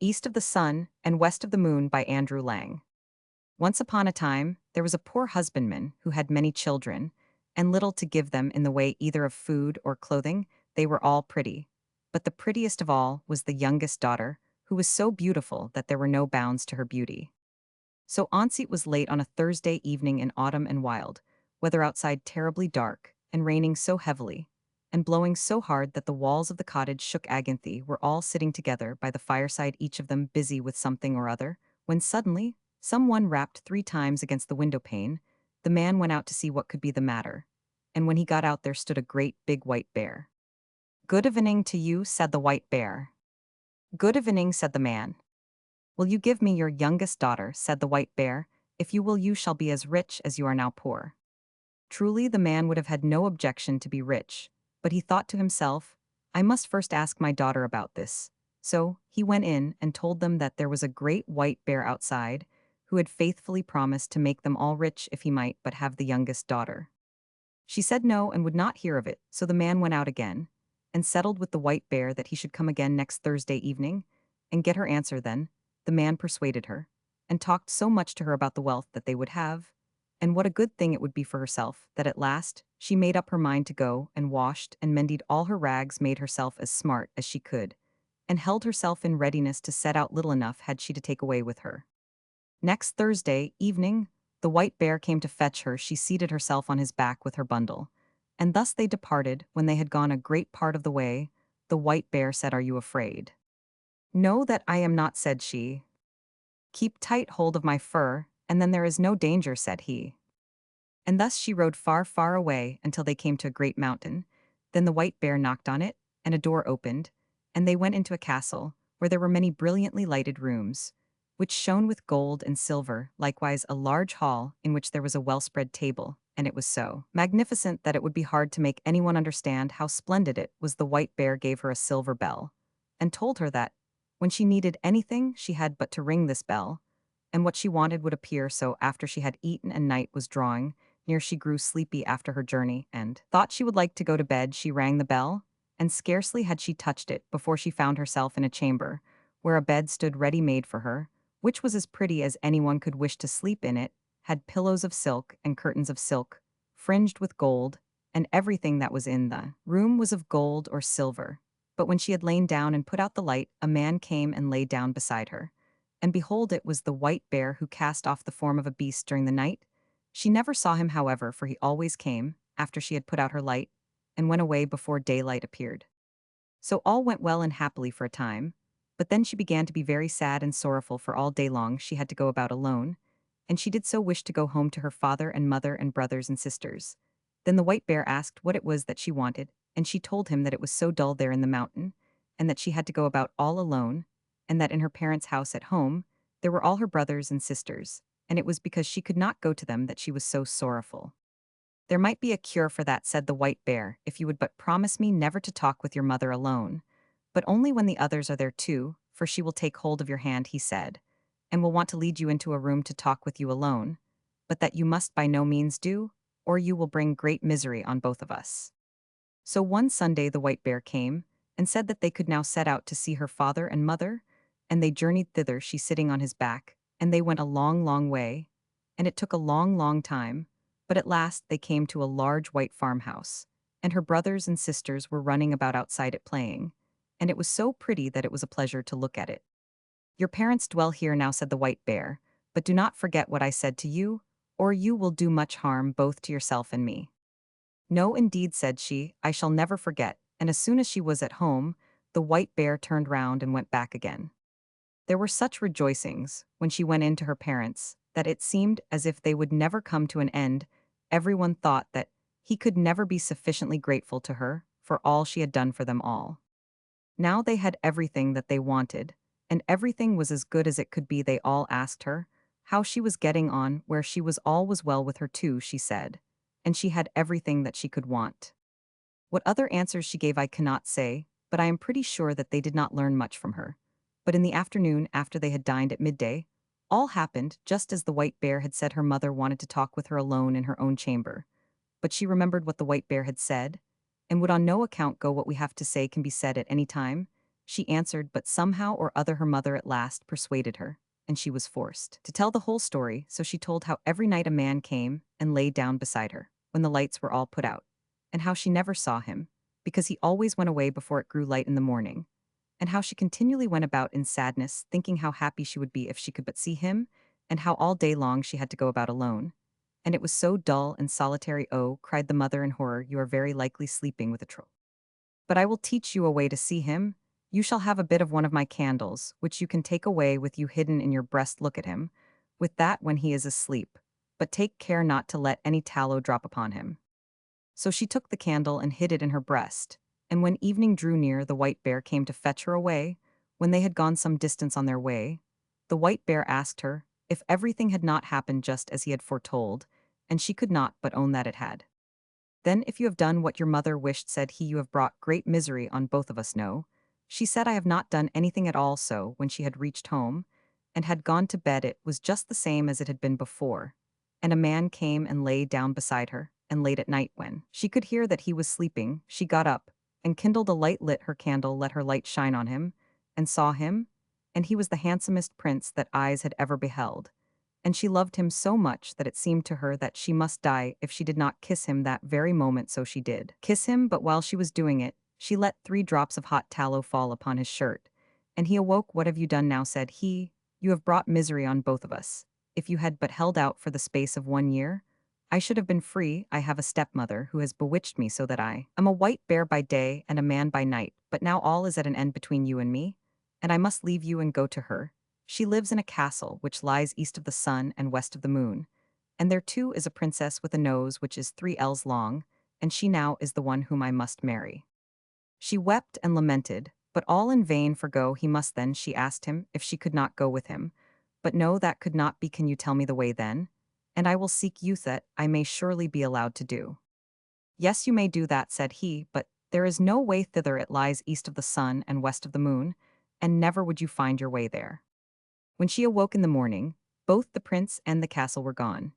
East of the Sun and West of the Moon by Andrew Lang. Once upon a time, there was a poor husbandman who had many children, and little to give them in the way either of food or clothing. They were all pretty. But the prettiest of all was the youngest daughter, who was so beautiful that there were no bounds to her beauty. So Onseat was late on a Thursday evening in autumn and wild, weather outside terribly dark, and raining so heavily, and blowing so hard that the walls of the cottage shook. Aganthe were all sitting together by the fireside, each of them busy with something or other, when suddenly, someone rapped 3 times against the window pane. The man went out to see what could be the matter, and when he got out there stood a great big white bear. "Good evening to you," said the white bear. "Good evening," said the man. "Will you give me your youngest daughter?" said the white bear. "If you will, you shall be as rich as you are now poor." Truly, the man would have had no objection to be rich, but he thought to himself, "I must first ask my daughter about this." So he went in and told them that there was a great white bear outside, who had faithfully promised to make them all rich if he might but have the youngest daughter. She said no and would not hear of it, so the man went out again, and settled with the white bear that he should come again next Thursday evening, and get her answer then. The man persuaded her, and talked so much to her about the wealth that they would have, and what a good thing it would be for herself, that at last she made up her mind to go, and washed and mended all her rags, made herself as smart as she could, and held herself in readiness to set out little enough had she to take away with her. Next Thursday evening, the white bear came to fetch her. She seated herself on his back with her bundle, and thus they departed. When they had gone a great part of the way, the white bear said, "Are you afraid?" "No, that I am not," said she. "Keep tight hold of my fur, and then there is no danger," said he. And thus she rode far, far away until they came to a great mountain. Then the white bear knocked on it, and a door opened, and they went into a castle, where there were many brilliantly lighted rooms, which shone with gold and silver, likewise a large hall in which there was a well-spread table, and it was so magnificent that it would be hard to make anyone understand how splendid it was. The white bear gave her a silver bell, and told her that, when she needed anything, she had but to ring this bell, and what she wanted would appear. So after she had eaten and night was drawing near, she grew sleepy after her journey, and thought she would like to go to bed. She rang the bell, and scarcely had she touched it before she found herself in a chamber, where a bed stood ready made for her, which was as pretty as anyone could wish to sleep in. It had pillows of silk and curtains of silk, fringed with gold, and everything that was in the room was of gold or silver. But when she had lain down and put out the light, a man came and lay down beside her. And behold, it was the white bear, who cast off the form of a beast during the night. She never saw him, however, for he always came, after she had put out her light, and went away before daylight appeared. So all went well and happily for a time, but then she began to be very sad and sorrowful, for all day long she had to go about alone, and she did so wish to go home to her father and mother and brothers and sisters. Then the white bear asked what it was that she wanted, and she told him that it was so dull there in the mountain, and that she had to go about all alone, and that in her parents' house at home there were all her brothers and sisters, and it was because she could not go to them that she was so sorrowful. "There might be a cure for that," said the white bear, "if you would but promise me never to talk with your mother alone, but only when the others are there too, for she will take hold of your hand," he said, "and will want to lead you into a room to talk with you alone, but that you must by no means do, or you will bring great misery on both of us." So one Sunday the white bear came, and said that they could now set out to see her father and mother, and they journeyed thither, she sitting on his back, and they went a long, long way, and it took a long, long time, but at last they came to a large white farmhouse, and her brothers and sisters were running about outside it playing, and it was so pretty that it was a pleasure to look at it. "Your parents dwell here now," said the white bear, "but do not forget what I said to you, or you will do much harm both to yourself and me." "No, indeed," said she, "I shall never forget," and as soon as she was at home, the white bear turned round and went back again. There were such rejoicings, when she went in to her parents, that it seemed as if they would never come to an end. Everyone thought that he could never be sufficiently grateful to her for all she had done for them all. Now they had everything that they wanted, and everything was as good as it could be. They all asked her how she was getting on, where she was. All was well with her too, she said, and she had everything that she could want. What other answers she gave I cannot say, but I am pretty sure that they did not learn much from her. But in the afternoon, after they had dined at midday, all happened just as the white bear had said. Her mother wanted to talk with her alone in her own chamber, but she remembered what the white bear had said, and would on no account go. "What we have to say can be said at any time," She answered, but somehow or other her mother at last persuaded her, and she was forced to tell the whole story, so she told how every night a man came and lay down beside her, when the lights were all put out, and how she never saw him, because he always went away before it grew light in the morning, and how she continually went about in sadness, thinking how happy she would be if she could but see him, and how all day long she had to go about alone. And it was so dull and solitary. Oh, cried the mother in horror, you are very likely sleeping with a troll. But I will teach you a way to see him. You shall have a bit of one of my candles, which you can take away with you hidden in your breast. Look at him, with that when he is asleep. But take care not to let any tallow drop upon him. So she took the candle and hid it in her breast, and when evening drew near, the white bear came to fetch her away. When they had gone some distance on their way, the white bear asked her if everything had not happened just as he had foretold, and she could not but own that it had. Then, if you have done what your mother wished, said he, you have brought great misery on both of us. No, she said, I have not done anything at all. So, when she had reached home and had gone to bed, it was just the same as it had been before. And a man came and lay down beside her, and late at night, when she could hear that he was sleeping, she got up and kindled a light, lit her candle, let her light shine on him, and saw him, and he was the handsomest prince that eyes had ever beheld. And she loved him so much that it seemed to her that she must die if she did not kiss him that very moment. So she did kiss him, but while she was doing it, she let 3 drops of hot tallow fall upon his shirt. And he awoke. What have you done now? Said he. You have brought misery on both of us. If you had but held out for the space of 1 year, I should have been free. I have a stepmother who has bewitched me so that I am a white bear by day and a man by night, but now all is at an end between you and me, and I must leave you and go to her. She lives in a castle which lies east of the sun and west of the moon, and there too is a princess with a nose which is 3 ells long, and she now is the one whom I must marry. She wept and lamented, but all in vain. For go he must. Then she asked him if she could not go with him. But no, that could not be. Can you tell me the way then? And I will seek youth that I may surely be allowed to do. Yes, you may do that, said he, but there is no way thither. It lies east of the sun and west of the moon, and never would you find your way there. When she awoke in the morning, both the prince and the castle were gone,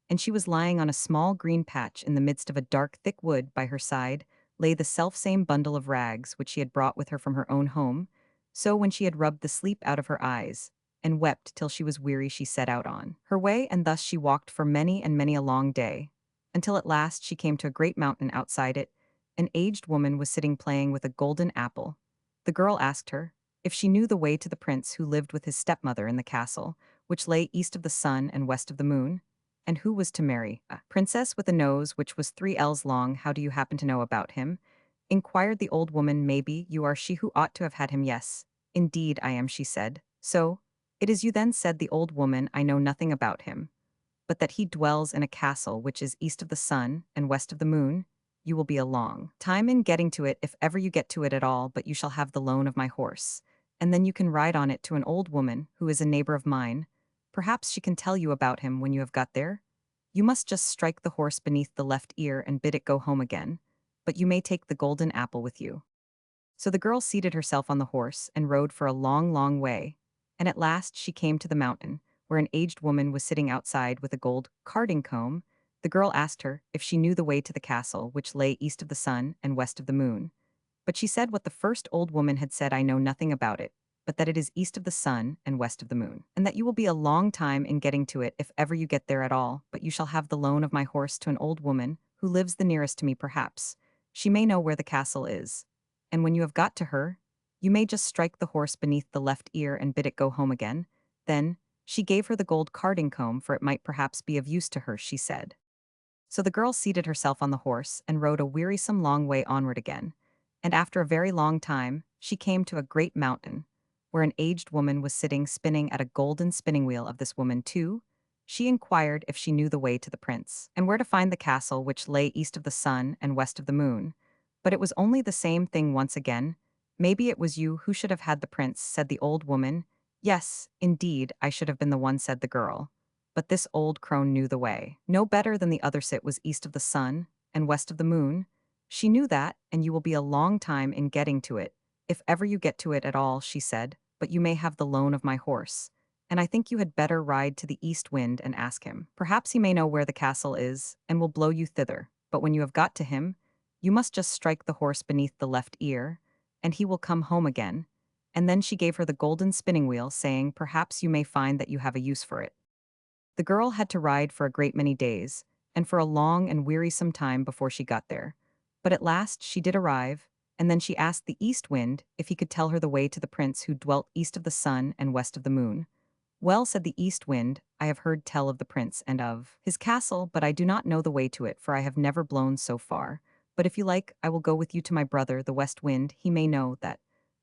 and she was lying on a small green patch in the midst of a dark thick wood. By her side lay the selfsame bundle of rags which she had brought with her from her own home. So when she had rubbed the sleep out of her eyes, and wept till she was weary, she set out on her way, and thus she walked for many and many a long day, until at last she came to a great mountain. Outside it, an aged woman was sitting playing with a golden apple. The girl asked her if she knew the way to the prince who lived with his stepmother in the castle, which lay east of the sun and west of the moon, and who was to marry a princess with a nose which was 3 ells long. How do you happen to know about him? Inquired the old woman. Maybe you are she who ought to have had him. Yes, indeed I am, she said. So, it is you then, said the old woman. I know nothing about him, but that he dwells in a castle which is east of the sun and west of the moon. You will be a long time in getting to it, if ever you get to it at all, but you shall have the loan of my horse, and then you can ride on it to an old woman who is a neighbor of mine. Perhaps she can tell you about him when you have got there. You must just strike the horse beneath the left ear and bid it go home again, but you may take the golden apple with you. So the girl seated herself on the horse and rode for a long, long way, and at last she came to the mountain, where an aged woman was sitting outside with a gold carding comb. The girl asked her if she knew the way to the castle, which lay east of the sun and west of the moon. But she said what the first old woman had said. I know nothing about it, but that it is east of the sun and west of the moon, and that you will be a long time in getting to it, if ever you get there at all, but you shall have the loan of my horse to an old woman who lives the nearest to me. Perhaps she may know where the castle is, and when you have got to her, you may just strike the horse beneath the left ear and bid it go home again. Then she gave her the gold carding comb, for it might perhaps be of use to her, she said. So the girl seated herself on the horse and rode a wearisome long way onward again, and after a very long time she came to a great mountain, where an aged woman was sitting spinning at a golden spinning wheel. Of this woman too she inquired if she knew the way to the prince, and where to find the castle which lay east of the sun and west of the moon. But it was only the same thing once again. Maybe it was you who should have had the prince, said the old woman. Yes, indeed, I should have been the one, said the girl. But this old crone knew the way no better than the other. It was east of the sun and west of the moon. She knew that, and you will be a long time in getting to it, if ever you get to it at all, she said, but you may have the loan of my horse. And I think you had better ride to the east wind and ask him. Perhaps he may know where the castle is, and will blow you thither. But when you have got to him, you must just strike the horse beneath the left ear, and he will come home again, and then she gave her the golden spinning wheel, saying, "Perhaps you may find that you have a use for it." The girl had to ride for a great many days, and for a long and wearisome time before she got there. But at last she did arrive, and then she asked the east wind if he could tell her the way to the prince who dwelt east of the sun and west of the moon. "Well," said the east wind, "I have heard tell of the prince and of his castle, but I do not know the way to it, for I have never blown so far. But if you like, I will go with you to my brother, the west wind. He may know that,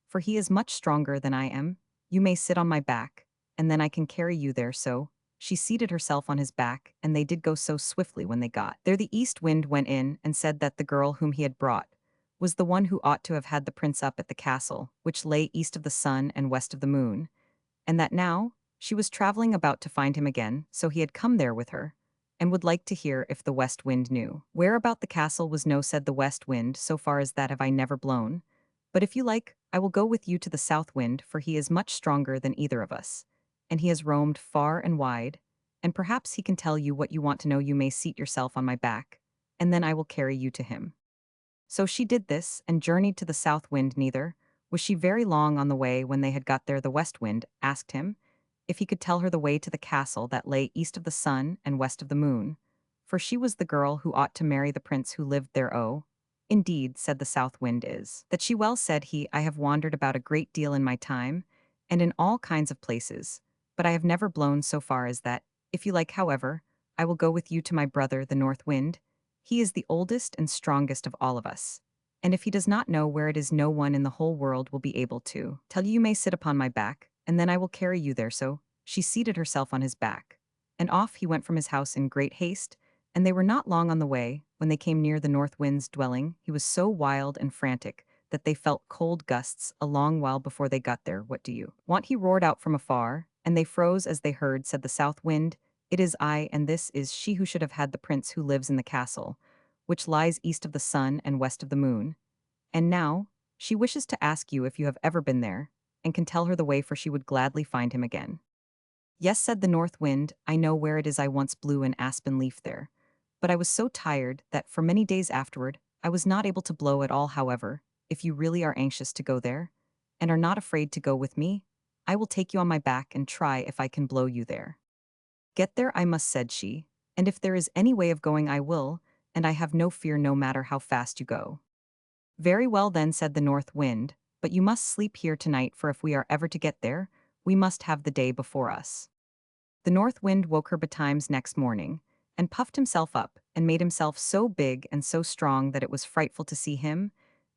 for he is much stronger than I am. You may sit on my back, and then I can carry you there." So she seated herself on his back, and they did go so swiftly when they got there. The east wind went in and said that the girl whom he had brought was the one who ought to have had the prince up at the castle, which lay east of the sun and west of the moon, and that now she was traveling about to find him again, so he had come there with her, and would like to hear if the west wind knew. "Where about the castle was no," said the west wind, "so far as that have I never blown. But if you like, I will go with you to the south wind, for he is much stronger than either of us, and he has roamed far and wide, and perhaps he can tell you what you want to know. You may seat yourself on my back, and then I will carry you to him." So she did this, and journeyed to the south wind. Neither was she very long on the way when they had got there. The west wind asked him if he could tell her the way to the castle that lay east of the sun and west of the moon, for she was the girl who ought to marry the prince who lived there. "Oh, indeed," said the south wind, "is that she well," said he. "I have wandered about a great deal in my time, and in all kinds of places, but I have never blown so far as that. If you like, however, I will go with you to my brother, the north wind. He is the oldest and strongest of all of us, and if he does not know where it is, no one in the whole world will be able to tell you. You may sit upon my back, and then I will carry you there." So she seated herself on his back, and off he went from his house in great haste, and they were not long on the way when they came near the north wind's dwelling. He was so wild and frantic that they felt cold gusts a long while before they got there. "What do you want?" he roared out from afar, and they froze as they heard. Said the south wind, "It is I, and this is she who should have had the prince who lives in the castle, which lies east of the sun and west of the moon. And now she wishes to ask you if you have ever been there, and can tell her the way, for she would gladly find him again." "Yes," said the north wind, "I know where it is. I once blew an aspen leaf there, but I was so tired that for many days afterward I was not able to blow at all. However, if you really are anxious to go there, and are not afraid to go with me, I will take you on my back and try if I can blow you there." "Get there I must," said she, "and if there is any way of going I will, and I have no fear no matter how fast you go." "Very well then," said the north wind, "but you must sleep here tonight, for if we are ever to get there, we must have the day before us." The north wind woke her betimes next morning, and puffed himself up, and made himself so big and so strong that it was frightful to see him,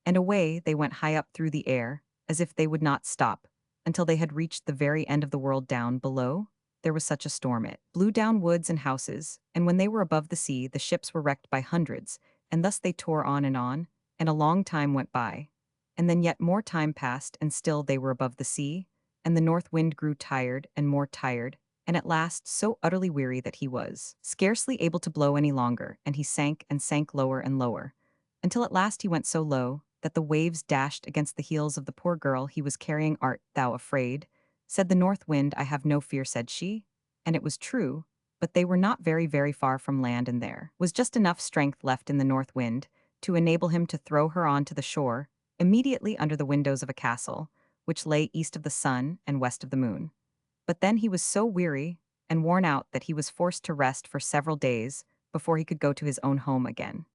and away they went high up through the air, as if they would not stop, until they had reached the very end of the world. Down below there was such a storm it blew down woods and houses, and when they were above the sea the ships were wrecked by hundreds, and thus they tore on, and a long time went by. And then yet more time passed, and still they were above the sea, and the north wind grew tired and more tired, and at last so utterly weary that he was scarcely able to blow any longer, and he sank and sank lower and lower, until at last he went so low that the waves dashed against the heels of the poor girl he was carrying. "Art thou afraid?" said the north wind. "I have no fear," said she, and it was true, but they were not very, very far from land, and there was just enough strength left in the north wind to enable him to throw her on to the shore, immediately under the windows of a castle, which lay east of the sun and west of the moon. But then he was so weary and worn out that he was forced to rest for several days before he could go to his own home again.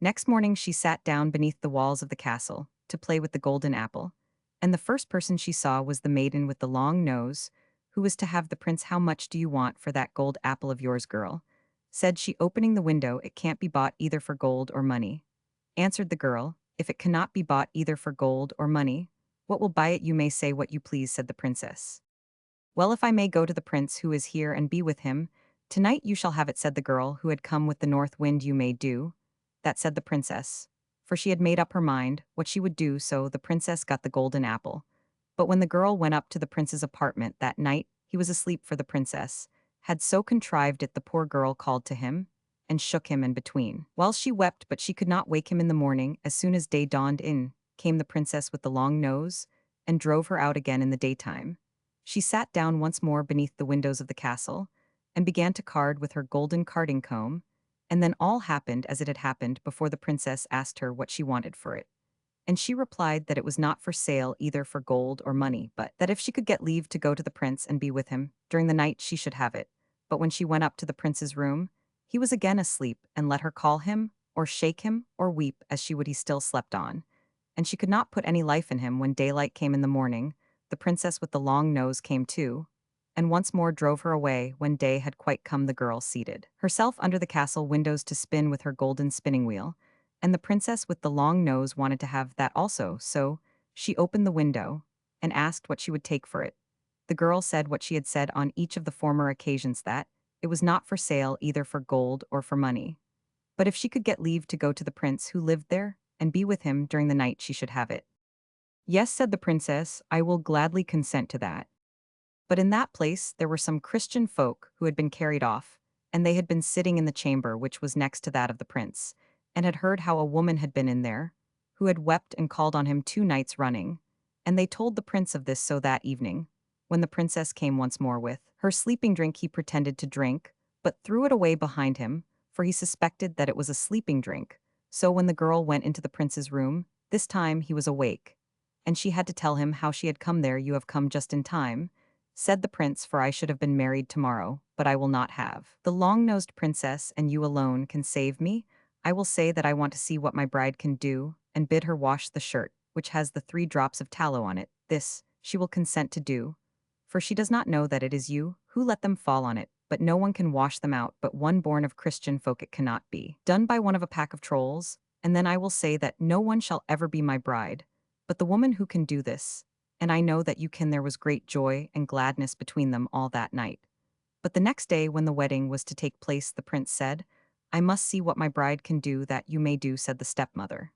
Next morning she sat down beneath the walls of the castle to play with the golden apple, and the first person she saw was the maiden with the long nose, who was to have the prince. "How much do you want for that gold apple of yours, girl?" said she, opening the window. "It can't be bought either for gold or money," answered the girl. "If it cannot be bought either for gold or money, what will buy it?" "You may say what you please," said the princess. "Well, if I may go to the prince who is here and be with him, tonight you shall have it," said the girl who had come with the north wind. "You may do that," said the princess, for she had made up her mind what she would do. So the princess got the golden apple. But when the girl went up to the prince's apartment that night, he was asleep, for the princess had so contrived it. The poor girl called to him and shook him in between, while she wept, but she could not wake him. In the morning, as soon as day dawned, in came the princess with the long nose, and drove her out again in the daytime. She sat down once more beneath the windows of the castle, and began to card with her golden carding comb, and then all happened as it had happened before. The princess asked her what she wanted for it, And she replied that it was not for sale either for gold or money, but that if she could get leave to go to the prince and be with him, during the night she should have it. But when she went up to the prince's room, he was again asleep, and let her call him, or shake him, or weep as she would he still slept on. And she could not put any life in him. When daylight came in the morning, the princess with the long nose came too, and once more drove her away. When day had quite come, the girl seated herself under the castle windows to spin with her golden spinning wheel, and the princess with the long nose wanted to have that also, so she opened the window and asked what she would take for it. The girl said what she had said on each of the former occasions, that it was not for sale either for gold or for money, but if she could get leave to go to the prince who lived there and be with him during the night, she should have it. Yes, said the princess, I will gladly consent to that. But in that place there were some Christian folk who had been carried off, and they had been sitting in the chamber which was next to that of the prince, and had heard how a woman had been in there, who had wept and called on him 2 nights running, and they told the prince of this. So that evening, when the princess came once more with her sleeping drink, he pretended to drink, but threw it away behind him, for he suspected that it was a sleeping drink. So when the girl went into the prince's room, this time he was awake, and she had to tell him how she had come there. You have come just in time, said the prince, for I should have been married tomorrow, but I will not have. The long-nosed princess, and you alone can save me. I will say that I want to see what my bride can do, and bid her wash the shirt, which has the 3 drops of tallow on it. This she will consent to do, for she does not know that it is you who let them fall on it, but no one can wash them out but one born of Christian folk. It cannot be done by one of a pack of trolls, and then I will say that no one shall ever be my bride, but the woman who can do this, and I know that you can. There was great joy and gladness between them all that night. But the next day, when the wedding was to take place, the prince said, I must see what my bride can do. That you may do, said the stepmother.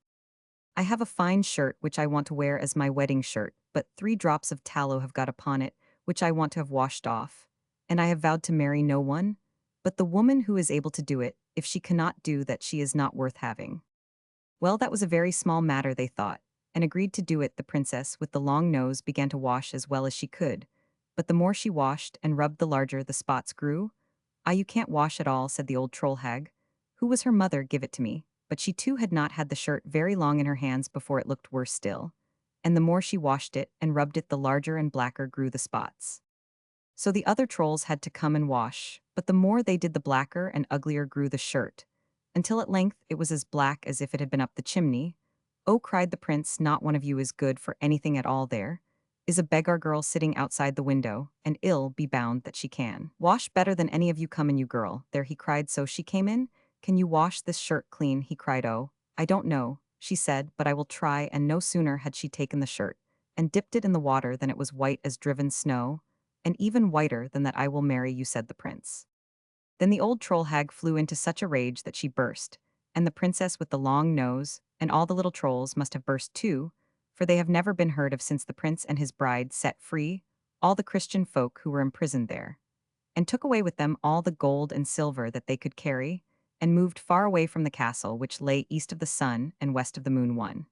I have a fine shirt which I want to wear as my wedding shirt, but 3 drops of tallow have got upon it, which I want to have washed off. And I have vowed to marry no one, but the woman who is able to do it. If she cannot do that, she is not worth having. Well, that was a very small matter, they thought, and agreed to do it. The princess with the long nose began to wash as well as she could, but the more she washed and rubbed, the larger the spots grew. Ah, you can't wash at all, said the old troll hag, who was her mother. Give it to me. But she too had not had the shirt very long in her hands before it looked worse still, and the more she washed it and rubbed it, the larger and blacker grew the spots. So the other trolls had to come and wash, but the more they did, the blacker and uglier grew the shirt, until at length it was as black as if it had been up the chimney. Oh, cried the prince, not one of you is good for anything at all. There is a beggar girl sitting outside the window, and ill be bound that she can wash better than any of you. Come in, you girl. There, he cried. So she came in. Can you wash this shirt clean? He cried. Oh, I don't know, she said, but I will try. And no sooner had she taken the shirt and dipped it in the water than it was white as driven snow, and even whiter than that. I will marry you, said the prince. Then the old troll hag flew into such a rage that she burst, and the princess with the long nose and all the little trolls must have burst too, for they have never been heard of since the prince and his bride set free all the Christian folk who were imprisoned there, and took away with them all the gold and silver that they could carry, and moved far away from the castle, which lay east of the sun and west of the moon. 1.